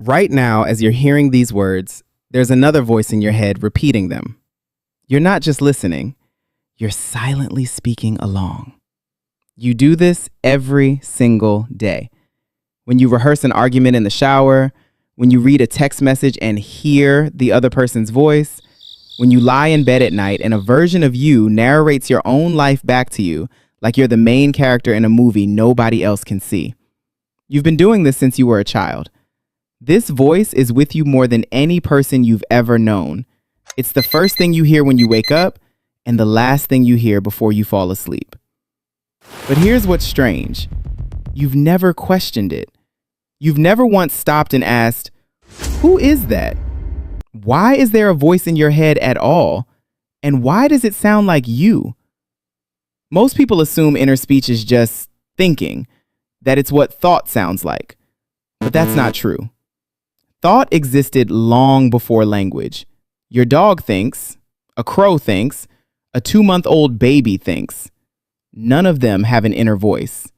Right now, as you're hearing these words, there's another voice in your head repeating them. You're not just listening, you're silently speaking along. You do this every single day. When you rehearse an argument in the shower, when you read a text message and hear the other person's voice, when you lie in bed at night and a version of you narrates your own life back to you like you're the main character in a movie nobody else can see. You've been doing this since you were a child. This voice is with you more than any person you've ever known. It's the first thing you hear when you wake up and the last thing you hear before you fall asleep. But here's what's strange. You've never questioned it. You've never once stopped and asked, who is that? Why is there a voice in your head at all? And why does it sound like you? Most people assume inner speech is just thinking, that it's what thought sounds like. But that's not true. Thought existed long before language. Your dog thinks, a crow thinks, a 2-month-old baby thinks. None of them have an inner voice.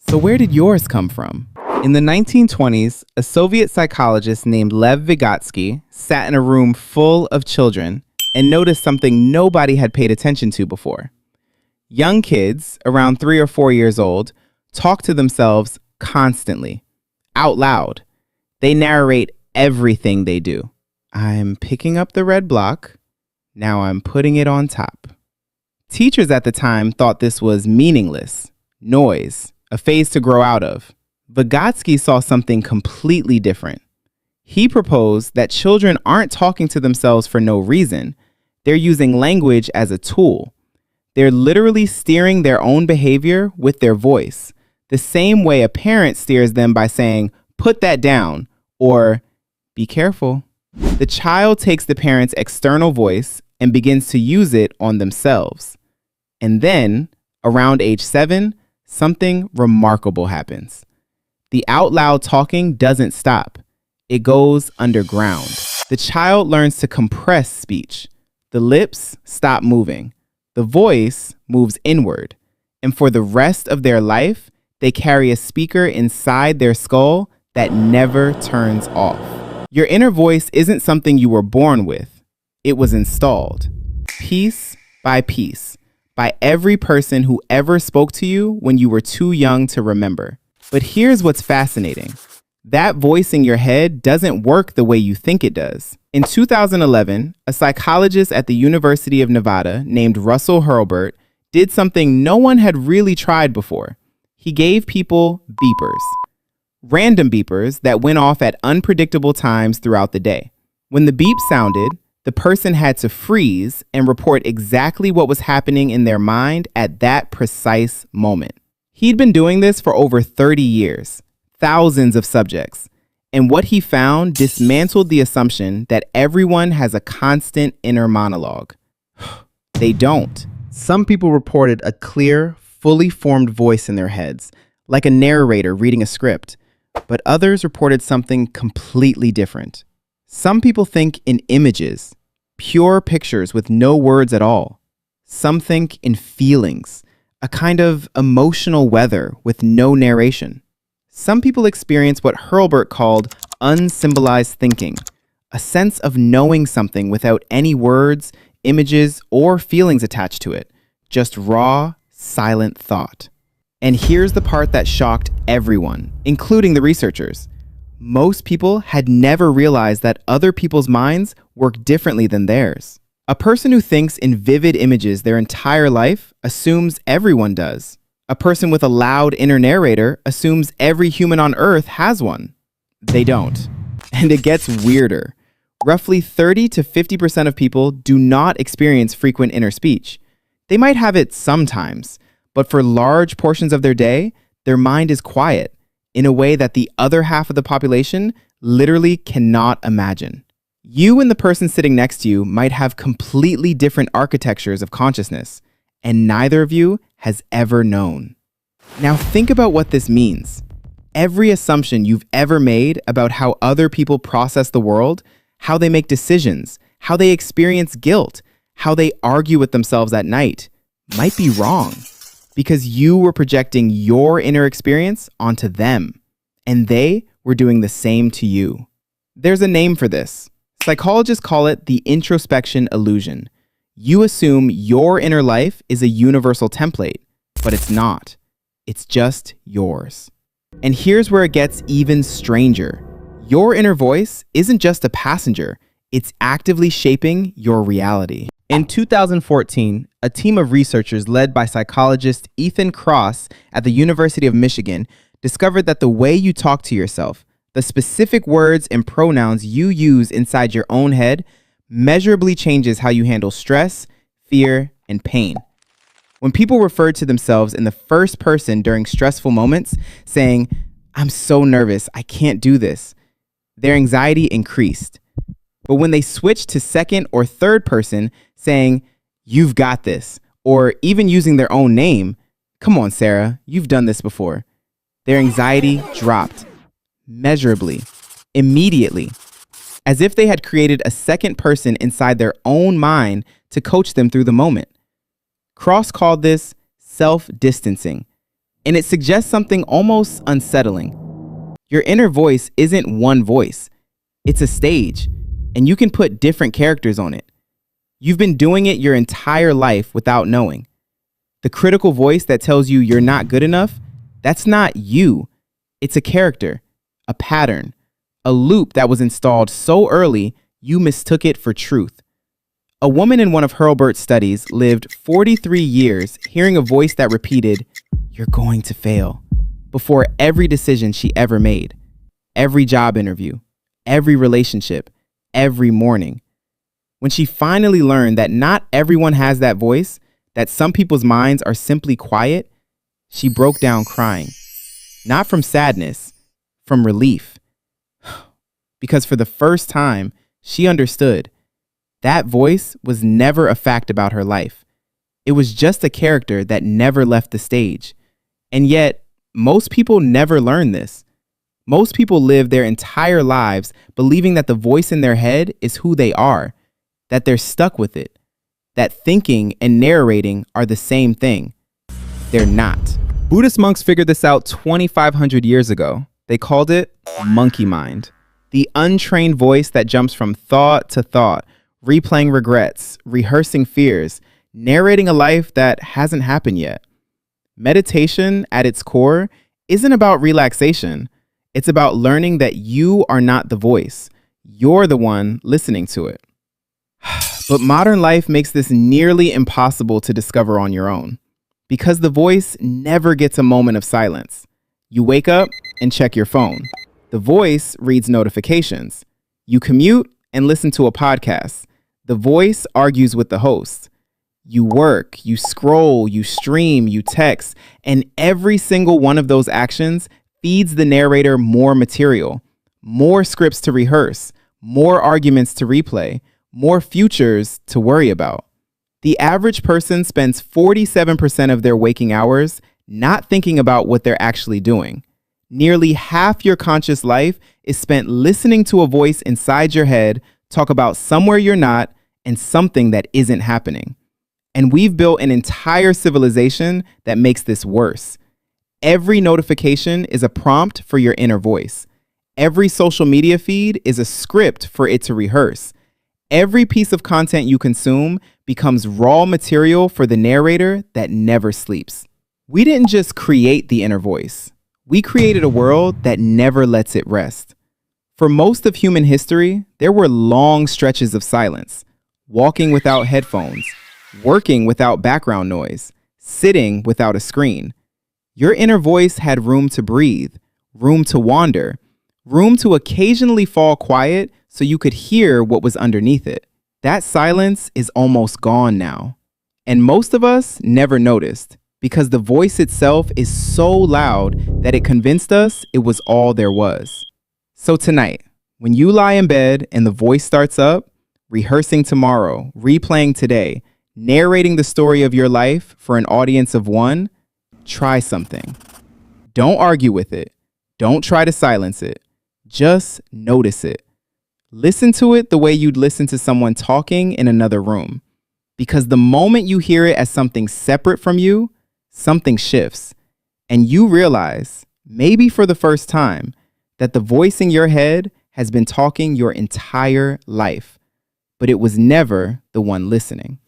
So where did yours come from? In the 1920s, a Soviet psychologist named Lev Vygotsky sat in a room full of children and noticed something nobody had paid attention to before. Young kids, around 3 or 4 years old, talk to themselves constantly, out loud. They narrate everything they do. I'm picking up the red block. Now I'm putting it on top. Teachers at the time thought this was meaningless, noise, a phase to grow out of. Vygotsky saw something completely different. He proposed that children aren't talking to themselves for no reason. They're using language as a tool. They're literally steering their own behavior with their voice, the same way a parent steers them by saying, "Put that down," or "Be careful." The child takes the parent's external voice and begins to use it on themselves. And then, around age 7, something remarkable happens. The out loud talking doesn't stop. It goes underground. The child learns to compress speech. The lips stop moving. The voice moves inward. And for the rest of their life, they carry a speaker inside their skull that never turns off. Your inner voice isn't something you were born with. It was installed, piece by piece, by every person who ever spoke to you when you were too young to remember. But here's what's fascinating. That voice in your head doesn't work the way you think it does. In 2011, a psychologist at the University of Nevada named Russell Hurlburt did something no one had really tried before. He gave people beepers, random beepers that went off at unpredictable times throughout the day. When the beep sounded, the person had to freeze and report exactly what was happening in their mind at that precise moment. He'd been doing this for over 30 years, thousands of subjects, and what he found dismantled the assumption that everyone has a constant inner monologue. They don't. Some people reported a clear, fully formed voice in their heads, like a narrator reading a script, but others reported something completely different. Some people think in images, pure pictures with no words at all. Some think in feelings, a kind of emotional weather with no narration. Some people experience what Hurlburt called unsymbolized thinking, a sense of knowing something without any words, images, or feelings attached to it, just raw, silent thought. And here's the part that shocked everyone, including the researchers. Most people had never realized that other people's minds work differently than theirs. A person who thinks in vivid images their entire life assumes everyone does. A person with a loud inner narrator assumes every human on Earth has one. They don't. And it gets weirder. Roughly 30 to 50% of people do not experience frequent inner speech. They might have it sometimes, but for large portions of their day, their mind is quiet in a way that the other half of the population literally cannot imagine. You and the person sitting next to you might have completely different architectures of consciousness, and neither of you has ever known. Now think about what this means. Every assumption you've ever made about how other people process the world, how they make decisions, how they experience guilt, how they argue with themselves at night, might be wrong because you were projecting your inner experience onto them, and they we're doing the same to you. There's a name for this. Psychologists call it the introspection illusion. You assume your inner life is a universal template, but it's not. It's just yours. And here's where it gets even stranger. Your inner voice isn't just a passenger. It's actively shaping your reality. In 2014, a team of researchers led by psychologist Ethan Kross at the University of Michigan discovered that the way you talk to yourself, the specific words and pronouns you use inside your own head, measurably changes how you handle stress, fear, and pain. When people referred to themselves in the first person during stressful moments, saying, "I'm so nervous, I can't do this," their anxiety increased. But when they switched to second or third person, saying, "You've got this," or even using their own name, "Come on, Sarah, you've done this before," their anxiety dropped measurably, immediately, as if they had created a second person inside their own mind to coach them through the moment. Kross called this self-distancing, and it suggests something almost unsettling. Your inner voice isn't one voice. It's a stage, and you can put different characters on it. You've been doing it your entire life without knowing. The critical voice that tells you you're not good enough, that's not you. It's a character, a pattern, a loop that was installed so early you mistook it for truth. A woman in one of Hurlburt's studies lived 43 years hearing a voice that repeated, "You're going to fail," before every decision she ever made, every job interview, every relationship, every morning. When she finally learned that not everyone has that voice, that some people's minds are simply quiet, she broke down crying. Not from sadness, from relief. Because for the first time, she understood that voice was never a fact about her life. It was just a character that never left the stage. And yet, most people never learn this. Most people live their entire lives believing that the voice in their head is who they are, that they're stuck with it, that thinking and narrating are the same thing. They're not. Buddhist monks figured this out 2,500 years ago. They called it monkey mind, the untrained voice that jumps from thought to thought, replaying regrets, rehearsing fears, narrating a life that hasn't happened yet. Meditation, at its core, isn't about relaxation. It's about learning that you are not the voice. You're the one listening to it. But modern life makes this nearly impossible to discover on your own, because the voice never gets a moment of silence. You wake up and check your phone. The voice reads notifications. You commute and listen to a podcast. The voice argues with the host. You work, you scroll, you stream, you text, and every single one of those actions feeds the narrator more material, more scripts to rehearse, more arguments to replay, more futures to worry about. The average person spends 47% of their waking hours not thinking about what they're actually doing. Nearly half your conscious life is spent listening to a voice inside your head talk about somewhere you're not and something that isn't happening. And we've built an entire civilization that makes this worse. Every notification is a prompt for your inner voice. Every social media feed is a script for it to rehearse. Every piece of content you consume becomes raw material for the narrator that never sleeps. We didn't just create the inner voice. We created a world that never lets it rest. For most of human history, there were long stretches of silence, walking without headphones, working without background noise, sitting without a screen. Your inner voice had room to breathe, room to wander, room to occasionally fall quiet so you could hear what was underneath it. That silence is almost gone now. And most of us never noticed, because the voice itself is so loud that it convinced us it was all there was. So tonight, when you lie in bed and the voice starts up, rehearsing tomorrow, replaying today, narrating the story of your life for an audience of one, try something. Don't argue with it. Don't try to silence it. Just notice it. Listen to it the way you'd listen to someone talking in another room. Because the moment you hear it as something separate from you, something shifts. And you realize, maybe for the first time, that the voice in your head has been talking your entire life, but it was never the one listening.